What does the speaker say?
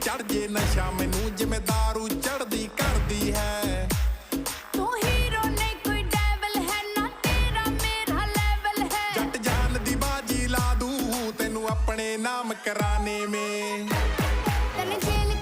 ਚੜ ਜੇ ਨਸ਼ਾ ਮੈਨੂੰ ਜਿਵੇਂ ਦਾਰੂ ਚੜਦੀ ਕਰਦੀ ਹੈ। ਤੂੰ ਹੀਰੋ ਨਹੀਂ ਕੋਈ ਡੈਵਲ ਹੈ ਨਾ ਤੇਰਾ ਮੇਰਾ ਲੈਵਲ ਹੈ। ਜੱਟ ਜਾਨ ਦੀ ਬਾਜੀ ਲਾ ਦੂੰ ਤੈਨੂੰ ਆਪਣੇ ਨਾਮ ਕਰਾਣੇ ਮੇ। ਤੈਨੂੰ ਜੇਲ੍ਹ